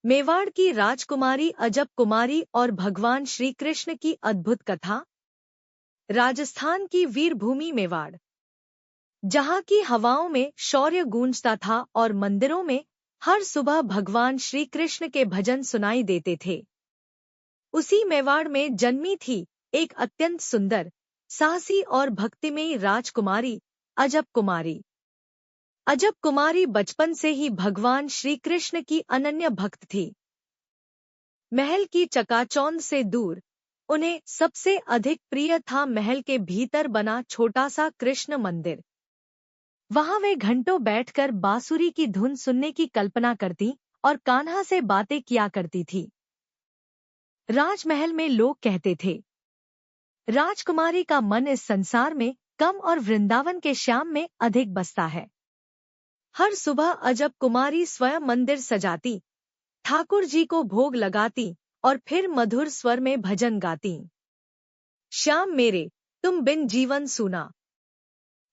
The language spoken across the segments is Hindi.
मेवाड़ की राजकुमारी अजब कुमारी और भगवान श्री कृष्ण की अद्भुत कथा। राजस्थान की वीरभूमि मेवाड़, जहाँ की हवाओं में शौर्य गूंजता था और मंदिरों में हर सुबह भगवान श्री कृष्ण के भजन सुनाई देते थे। उसी मेवाड़ में जन्मी थी एक अत्यंत सुंदर, साहसी और भक्तिमयी राजकुमारी अजब कुमारी। अजब कुमारी बचपन से ही भगवान श्री कृष्ण की अनन्य भक्त थी। महल की चकाचौंध से दूर उन्हें सबसे अधिक प्रिय था महल के भीतर बना छोटा सा कृष्ण मंदिर। वहां वे घंटों बैठकर बांसुरी की धुन सुनने की कल्पना करती और कान्हा से बातें किया करती थी। राजमहल में लोग कहते थे, राजकुमारी का मन इस संसार में कम और वृंदावन के श्याम में अधिक बसता है। हर सुबह अजब कुमारी स्वयं मंदिर सजाती, ठाकुर जी को भोग लगाती और फिर मधुर स्वर में भजन गाती। श्याम मेरे तुम बिन जीवन सूना।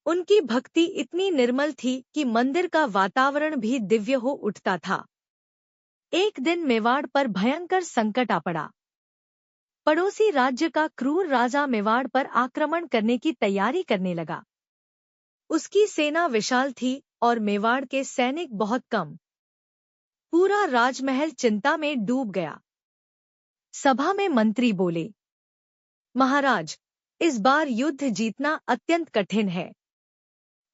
उनकी भक्ति इतनी निर्मल थी कि मंदिर का वातावरण भी दिव्य हो उठता था। एक दिन मेवाड़ पर भयंकर संकट आ पड़ा। पड़ोसी राज्य का क्रूर राजा मेवाड़ पर आक्रमण करने की तैयारी करने लगा। उसकी सेना विशाल थी और मेवाड़ के सैनिक बहुत कम। पूरा राजमहल चिंता में डूब गया। सभा में मंत्री बोले, महाराज, इस बार युद्ध जीतना अत्यंत कठिन है।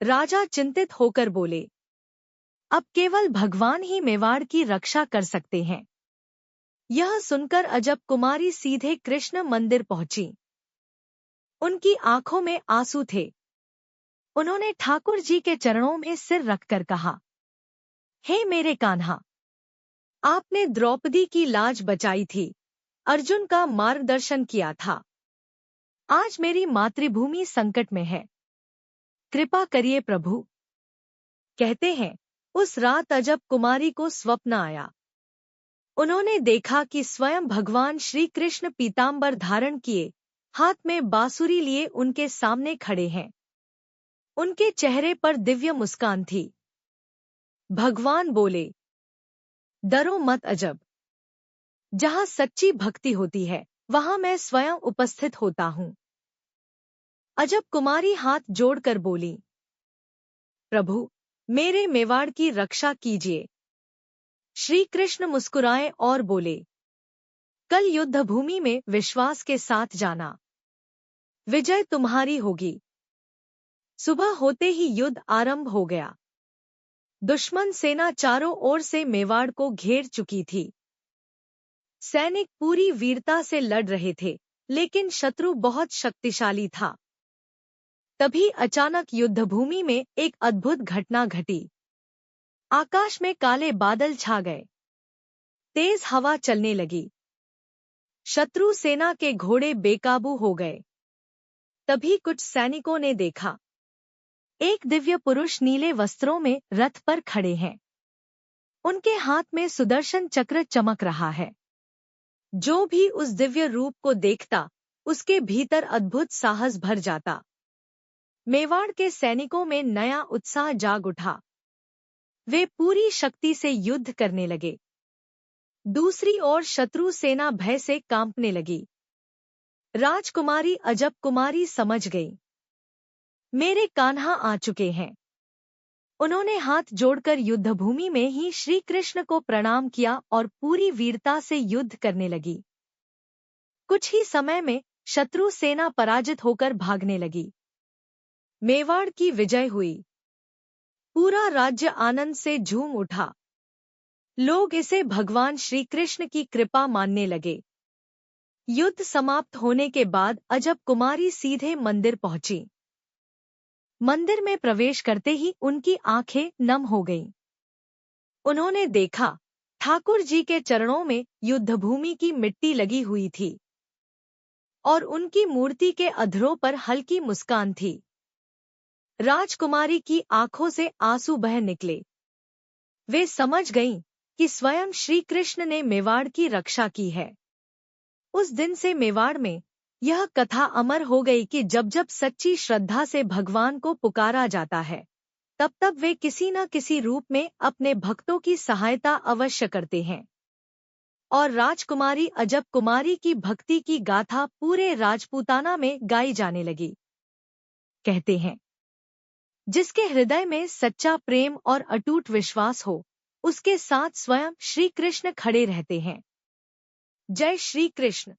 राजा चिंतित होकर बोले, अब केवल भगवान ही मेवाड़ की रक्षा कर सकते हैं। यह सुनकर अजब कुमारी सीधे कृष्ण मंदिर पहुंची। उनकी आंखों में आंसू थे। उन्होंने ठाकुर जी के चरणों में सिर रखकर कहा, हे मेरे कान्हा, आपने द्रौपदी की लाज बचाई थी, अर्जुन का मार्गदर्शन किया था। आज मेरी मातृभूमि संकट में है, कृपा करिए प्रभु। कहते हैं, उस रात अजब कुमारी को स्वप्न आया। उन्होंने देखा कि स्वयं भगवान श्री कृष्ण पीतांबर धारण किए, हाथ में बांसुरी लिए उनके सामने खड़े हैं। उनके चेहरे पर दिव्य मुस्कान थी। भगवान बोले, डरो मत अजब। जहाँ सच्ची भक्ति होती है, वहाँ मैं स्वयं उपस्थित होता हूँ। अजब कुमारी हाथ जोड़कर बोली, प्रभु, मेरे मेवाड़ की रक्षा कीजिए। श्री कृष्ण मुस्कुराए और बोले, कल युद्ध भूमि में विश्वास के साथ जाना, विजय तुम्हारी होगी। सुबह होते ही युद्ध आरंभ हो गया। दुश्मन सेना चारों ओर से मेवाड़ को घेर चुकी थी। सैनिक पूरी वीरता से लड़ रहे थे, लेकिन शत्रु बहुत शक्तिशाली था। तभी अचानक युद्धभूमि में एक अद्भुत घटना घटी। आकाश में काले बादल छा गए। तेज हवा चलने लगी। शत्रु सेना के घोड़े बेकाबू हो गए। तभी कुछ सैनिकों ने देखा, एक दिव्य पुरुष नीले वस्त्रों में रथ पर खड़े हैं। उनके हाथ में सुदर्शन चक्र चमक रहा है। जो भी उस दिव्य रूप को देखता, उसके भीतर अद्भुत साहस भर जाता। मेवाड़ के सैनिकों में नया उत्साह जाग उठा। वे पूरी शक्ति से युद्ध करने लगे। दूसरी ओर शत्रु सेना भय से कांपने लगी। राजकुमारी अजब कुमारी समझ गई, मेरे कान्हा आ चुके हैं। उन्होंने हाथ जोड़कर युद्धभूमि में ही श्री कृष्ण को प्रणाम किया और पूरी वीरता से युद्ध करने लगी। कुछ ही समय में शत्रु सेना पराजित होकर भागने लगी। मेवाड़ की विजय हुई। पूरा राज्य आनंद से झूम उठा। लोग इसे भगवान श्री कृष्ण की कृपा मानने लगे। युद्ध समाप्त होने के बाद अजब कुमारी सीधे मंदिर पहुंची। मंदिर में प्रवेश करते ही उनकी आंखें नम हो गईं। उन्होंने देखा, ठाकुर जी के चरणों में युद्धभूमि की मिट्टी लगी हुई थी और उनकी मूर्ति के अधरों पर हल्की मुस्कान थी। राजकुमारी की आंखों से आंसू बह निकले। वे समझ गईं कि स्वयं श्री कृष्ण ने मेवाड़ की रक्षा की है। उस दिन से मेवाड़ में यह कथा अमर हो गई कि जब जब सच्ची श्रद्धा से भगवान को पुकारा जाता है, तब तब वे किसी न किसी रूप में अपने भक्तों की सहायता अवश्य करते हैं। और राजकुमारी अजब कुमारी की भक्ति की गाथा पूरे राजपूताना में गाई जाने लगी। कहते हैं, जिसके हृदय में सच्चा प्रेम और अटूट विश्वास हो, उसके साथ स्वयं श्री कृष्ण खड़े रहते हैं। जय श्री कृष्ण।